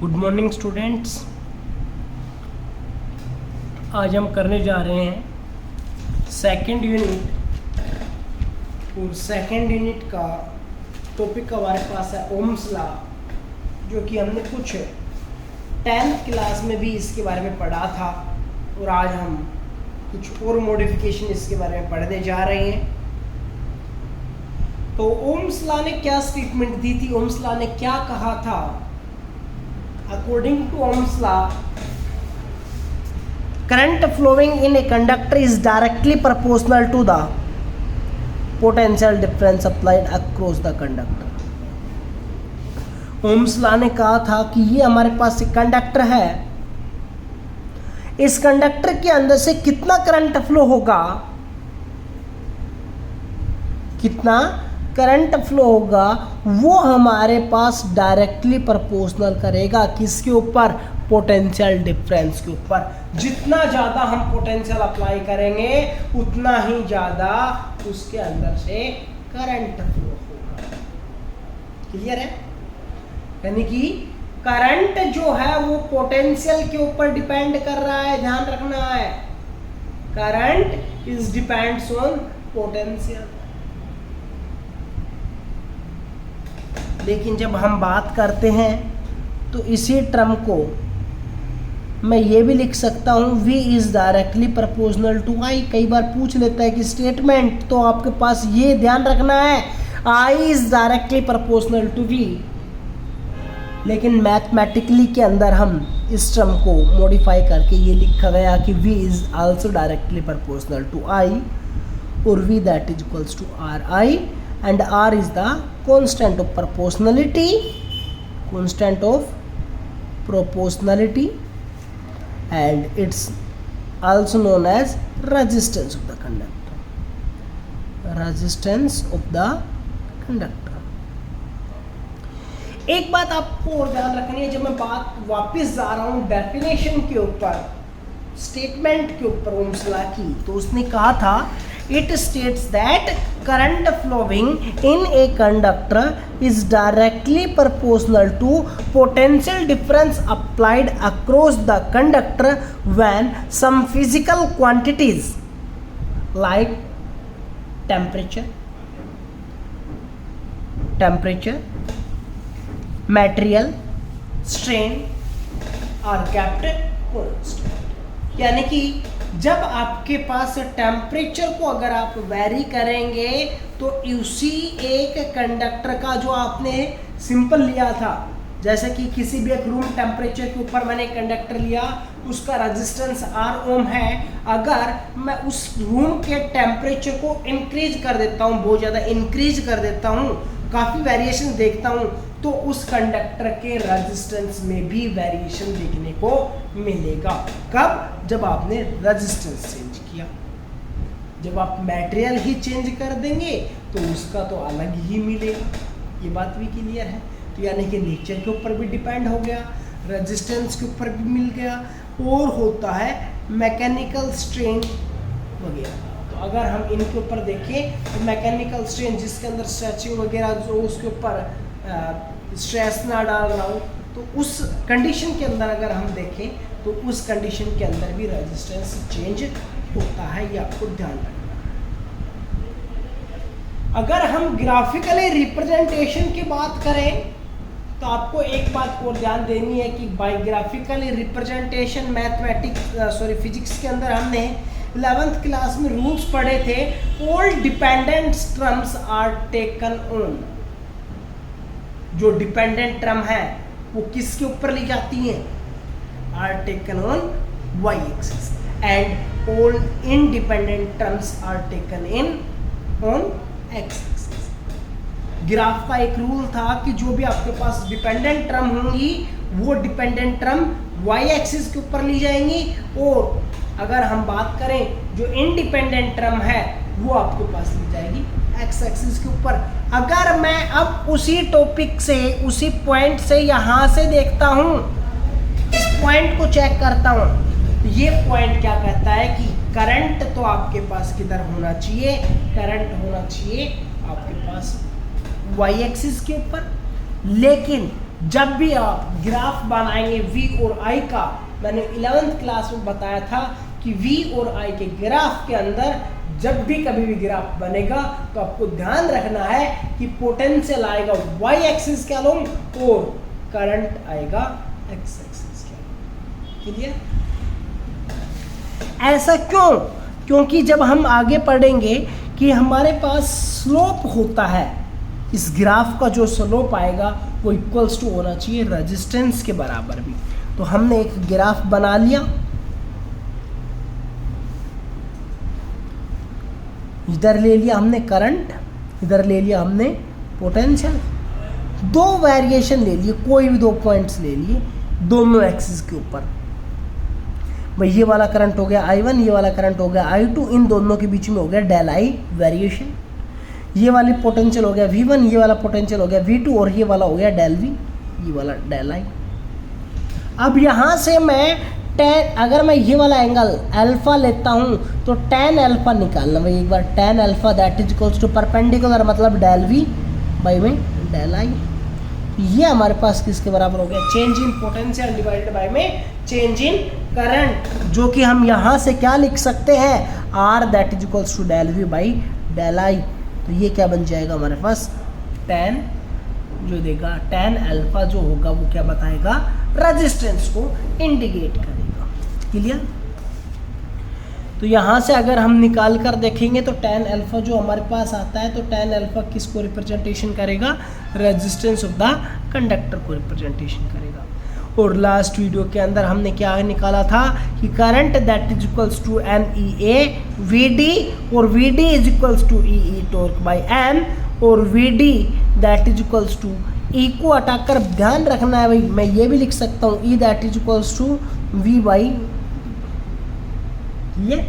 Good morning students. आज हम करने जा रहे हैं सेकंड यूनिट, और सेकंड यूनिट का टॉपिक हमारे पास है ओम्स लॉ, जो कि हमने कुछ 10th क्लास में भी इसके बारे में पढ़ा था, और आज हम कुछ और मॉडिफिकेशन इसके बारे में पढ़ने जा रहे हैं। तो ओम्स लॉ ने क्या स्टेटमेंट दी थी, ओम्स लॉ ने क्या कहा था? According to Ohm's law, current flowing in a conductor is directly proportional to the potential difference applied across the conductor. Ohm's law ने कहा था कि ये हमारे पास एक कंडक्टर है, इस कंडक्टर के अंदर से कितना करंट फ्लो होगा, कितना करंट फ्लो होगा, वो हमारे पास डायरेक्टली प्रोपोर्शनल करेगा किसके ऊपर? पोटेंशियल डिफरेंस के ऊपर। जितना ज़्यादा हम पोटेंशियल अप्लाई करेंगे उतना ही ज़्यादा उसके अंदर से करंट फ्लो होगा। क्लियर है? यानी कि करंट जो है वो पोटेंशियल के ऊपर डिपेंड कर रहा है, ध्यान रखना है। Current is depends on potential. लेकिन जब हम बात करते हैं तो इसी टर्म को मैं ये भी लिख सकता हूँ, V is directly proportional to I। कई बार पूछ लेता है कि स्टेटमेंट, तो आपके पास ये ध्यान रखना है I is directly proportional to V। लेकिन मैथमेटिकली के अंदर हम इस टर्म को मॉडिफाई करके ये लिखा गया कि V is also directly proportional to I, और V that is equals to RI, and R is the constant of proportionality, constant of proportionality, and it's also known as resistance of the conductor, resistance of the conductor। एक बात आपको और ध्यान रखनी है, जब मैं बात वापस जा रहा हूं डेफिनेशन के ऊपर, स्टेटमेंट के ऊपर ओम्स लॉ की, तो उसने कहा था it states that current flowing in a conductor is directly proportional to potential difference applied across the conductor when some physical quantities like temperature, material, strain are kept constant। यानी कि जब आपके पास temperature को अगर आप वेरी करेंगे तो उसी एक कंडक्टर का जो आपने सिंपल लिया था, जैसे कि किसी भी एक रूम टेम्परेचर के ऊपर मैंने कंडक्टर लिया, उसका रेजिस्टेंस R ओम है। अगर मैं उस रूम के टेम्परेचर को इंक्रीज कर देता हूँ, बहुत ज़्यादा इंक्रीज कर देता हूँ, काफ़ी वेरिएशन देखता हूँ, तो उस कंडक्टर के रेजिस्टेंस में भी वेरिएशन देखने को मिलेगा। कब? जब आपने रेजिस्टेंस चेंज किया। जब आप मटेरियल ही चेंज कर देंगे तो उसका तो अलग ही मिलेगा। ये बात भी क्लियर है? तो यानी कि नेचर के ऊपर भी डिपेंड हो गया, रेजिस्टेंस के ऊपर भी मिल गया, और होता है मैकेनिकल स्ट्रेन वगैरह। तो अगर हम इनके ऊपर देखें तो मैकेनिकल स्ट्रेन जिसके अंदर स्ट्रेचिंग वगैरह जो उसके ऊपर स्ट्रेस ना डाल रहा हो, तो उस कंडीशन के अंदर अगर हम देखें तो उस कंडीशन के अंदर भी रेजिस्टेंस चेंज होता है, ये आपको ध्यान रखना है। अगर हम ग्राफिकली रिप्रेजेंटेशन की बात करें तो आपको एक बात और ध्यान देनी है कि बाय ग्राफिकली रिप्रेजेंटेशन फिजिक्स के अंदर हमने 11th क्लास में रूल्स पढ़े थे। All dependent terms are taken on. जो डिपेंडेंट टर्म है वो किसके ऊपर ली जाती हैं? Are taken on y axis, and all independent terms are taken in on x axis. Graph का एक रूल था कि जो भी आपके पास डिपेंडेंट टर्म होंगी वो डिपेंडेंट टर्म y एक्सिस के ऊपर ली जाएंगी, और अगर हम बात करें जो इंडिपेंडेंट टर्म है वो आपके पास ली जाएगी x एक्सिस के ऊपर। अगर मैं अब उसी टॉपिक से, उसी पॉइंट से यहाँ से देखता हूँ, इस पॉइंट को चेक करता हूँ, तो ये पॉइंट क्या कहता है कि करंट तो आपके पास किधर होना चाहिए? करंट होना चाहिए आपके पास y एक्सिस के ऊपर। लेकिन जब भी आप ग्राफ बनाएंगे V और I का, मैंने 11th क्लास में बताया था कि V और I के ग्राफ के अंदर जब भी कभी भी ग्राफ बनेगा तो आपको ध्यान रखना है कि पोटेंशियल आएगा y एक्सिस के अलोंग और करंट आएगा x एक्सिस के अलोंग। क्लियर? ऐसा क्यों? क्योंकि जब हम आगे पढ़ेंगे कि हमारे पास स्लोप होता है, इस ग्राफ का जो स्लोप आएगा वो इक्वल्स टू होना चाहिए रेजिस्टेंस के बराबर भी। तो हमने एक ग्राफ बना लिया, इधर ले लिया हमने करंट, इधर ले लिया हमने पोटेंशियल, दो वेरिएशन ले लिए, कोई भी दो पॉइंट्स ले लिए दोनों एक्सिस के ऊपर। भाई ये वाला करंट हो गया I1, ये वाला करंट हो गया I2, इन दोनों के बीच में हो गया डेल I वेरिएशन। ये वाली पोटेंशियल हो गया V1, ये वाला पोटेंशियल हो गया V2 और ये वाला हो गया डेल V, ये वाला डेल I। अब यहाँ से मैं अगर मैं ये वाला एंगल अल्फा लेता हूँ तो tan अल्फा निकालना। भाई एक बार tan alpha that is equals to perpendicular मतलब डेल V बाई में डेल I। ये हमारे पास किसके बराबर हो गया? Change in potential divided by में चेंज इन करंट, जो कि हम यहाँ से क्या लिख सकते हैं? R that is equals to del V by del I। तो ये क्या बन जाएगा हमारे पास? tan जो देगा tan अल्फा जो होगा वो क्या बताएगा? रेजिस्टेंस को इंडिकेट करेगा। क्लियर? तो यहाँ से अगर हम निकाल कर देखेंगे तो tan अल्फा जो हमारे पास आता है तो tan अल्फा किसको रिप्रेजेंटेशन करेगा? रेजिस्टेंस ऑफ द कंडक्टर को रिप्रेजेंटेशन करेगा। और लास्ट वीडियो के अंदर हमने क्या निकाला था कि current that is equals to NEA VD और VD is equals to EE torque by M और VD that is equals to E को हटाकर ध्यान रखना है भाई, मैं ये भी लिख सकता हूँ E that is equals to V by ये,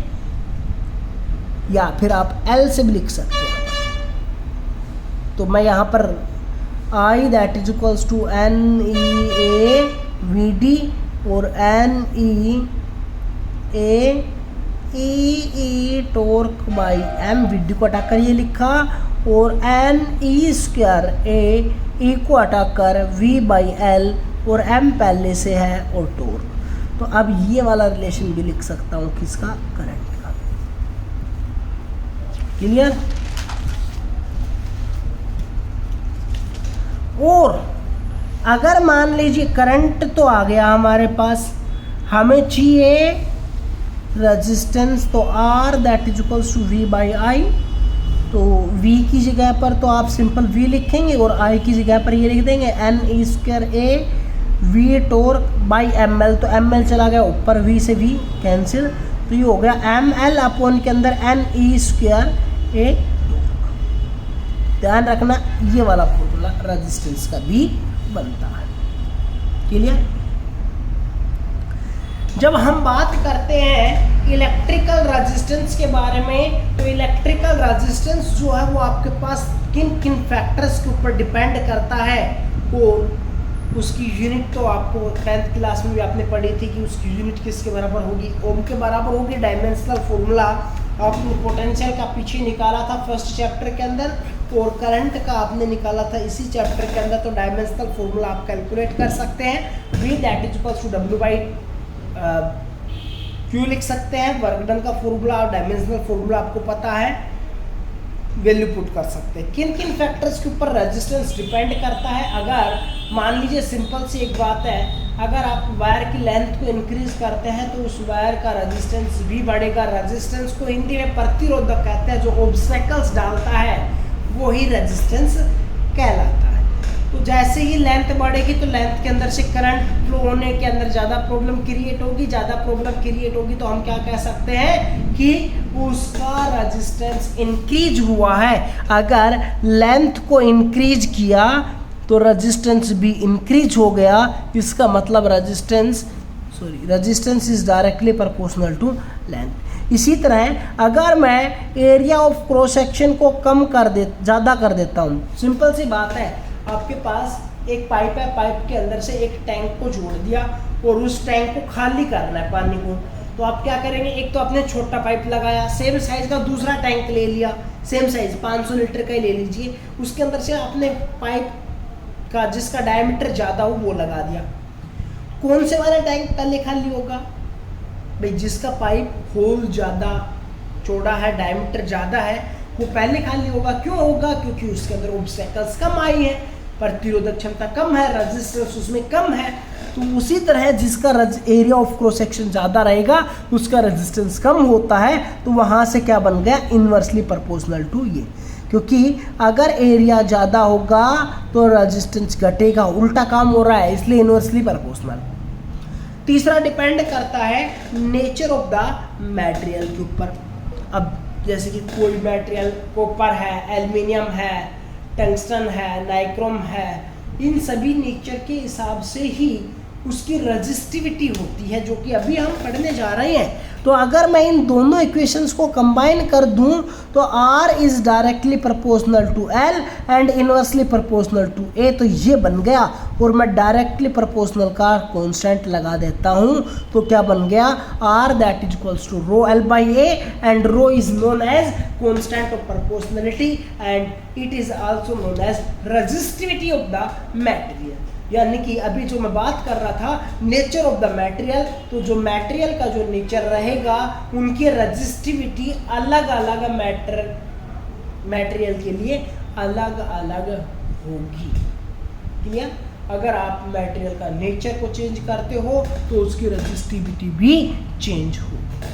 या फिर आप L से भी लिख सकते हैं। तो मैं यहाँ पर I that is equals to NEA VD और NEA EE torque by M, VD को हटाकर ये लिखा और NE स्क्वायर A E को हटाकर V बाई L और M पहले से है और टॉर्क। तो अब ये वाला रिलेशन भी लिख सकता हूँ किसका? करंट का। क्लियर? और अगर मान लीजिए करंट तो आ गया हमारे पास, हमें चाहिए रेजिस्टेंस, तो R that is equals to V by I। तो V की जगह पर तो आप सिंपल V लिखेंगे और I की जगह पर ये लिख देंगे NE square A V torque by ML। तो ML चला गया ऊपर, V से V कैंसिल, तो ये हो गया ML अपॉन के अंदर NE स्क्वायर A। ध्यान रखना ये वाला फॉर्मूला रेजिस्टेंस का भी बनता है। क्लियर? जब हम बात करते हैं इलेक्ट्रिकल रेजिस्टेंस के बारे में, तो इलेक्ट्रिकल रेजिस्टेंस जो है वो आपके पास किन किन फैक्टर्स के ऊपर डिपेंड करता है और उसकी यूनिट तो आपको 10th क्लास में भी आपने पढ़ी थी कि उसकी यूनिट किसके बराबर होगी? ओम के बराबर होगी। डायमेंशनल फॉर्मूला आपने पोटेंशियल का पीछे निकाला था फर्स्ट चैप्टर के अंदर और करंट का आपने निकाला था इसी चैप्टर के अंदर। तो डायमेंशनल फॉर्मूला आप कैलकुलेट कर सकते हैं। V that is equals to W by Q लिख सकते हैं। वर्क डन का फॉर्मूला और डायमेंशनल फॉर्मूला आपको पता है, वैल्यू पुट कर सकते हैं। किन किन फैक्टर्स के ऊपर रेजिस्टेंस डिपेंड करता है? अगर मान लीजिए सिंपल सी एक बात है, अगर आप वायर की लेंथ को इंक्रीज करते हैं तो उस वायर का रेजिस्टेंस भी बढ़ेगा। रेजिस्टेंस को हिंदी में प्रतिरोधक कहते हैं, जो ऑब्स्टेकल्स डालता है वो ही रेजिस्टेंस कहलाता है। तो जैसे ही लेंथ बढ़ेगी तो लेंथ के अंदर से करंट फ्लो होने के अंदर ज़्यादा प्रॉब्लम क्रिएट होगी। ज़्यादा प्रॉब्लम क्रिएट होगी तो हम क्या कह सकते हैं कि उसका रेजिस्टेंस इंक्रीज हुआ है। अगर लेंथ को इंक्रीज किया तो रेजिस्टेंस भी इंक्रीज हो गया। इसका मतलब resistance is directly proportional to length. इसी तरह अगर मैं एरिया ऑफ क्रॉस सेक्शन को ज़्यादा कर देता हूँ, सिंपल सी बात है, आपके पास एक पाइप है, पाइप के अंदर से एक टैंक को जोड़ दिया और उस टैंक को खाली करना है पानी को, तो आप क्या करेंगे? एक तो आपने छोटा पाइप लगाया, सेम साइज का दूसरा टैंक ले लिया, सेम साइज 500 लीटर का ही ले लीजिए, उसके अंदर से आपने पाइप का जिसका डायमीटर ज़्यादा हो वो लगा दिया। कौन से वाला टैंक पहले खाली होगा? भाई जिसका पाइप होल ज़्यादा चौड़ा है, डायमीटर ज़्यादा है, वो पहले खाली होगा। क्यों होगा? क्योंकि उसके अंदर ऑब्स्टेकल्स कम आई है, प्रतिरोधक क्षमता कम है, रेजिस्टेंस उसमें कम है। तो उसी तरह जिसका एरिया ऑफ क्रॉस सेक्शन ज़्यादा रहेगा उसका रेजिस्टेंस कम होता है, तो वहाँ से क्या बन गया? इन्वर्सली प्रोपोर्शनल टू ये, क्योंकि अगर एरिया ज़्यादा होगा तो रेजिस्टेंस घटेगा, उल्टा काम हो रहा है, इसलिए इन्वर्सली प्रोपोर्शनल। तीसरा डिपेंड करता है नेचर ऑफ द मटेरियल के ऊपर। अब जैसे कि कोई मटेरियल कॉपर है, एल्युमिनियम है, टंगस्टन है, नाइक्रोम है, इन सभी नेचर के हिसाब से ही उसकी रजिस्टिविटी होती है, जो कि अभी हम पढ़ने जा रहे हैं। तो अगर मैं इन दोनों इक्वेशंस को कंबाइन कर दूं तो R is directly proportional to L and inversely proportional to A, तो ये बन गया। और मैं डायरेक्टली प्रोपोर्शनल का कांस्टेंट लगा देता हूं, तो क्या बन गया? R that is equals to rho L by A and rho is known as constant of proportionality and it is also known as resistivity of the material. यानी कि अभी जो मैं बात कर रहा था नेचर ऑफ द मटेरियल, तो जो मटेरियल का जो नेचर रहेगा उनकी रजिस्टिविटी अलग अलग मटेरियल के लिए अलग अलग होगी। क्लियर? अगर आप मटेरियल का नेचर को चेंज करते हो तो उसकी रजिस्टिविटी भी चेंज होगी।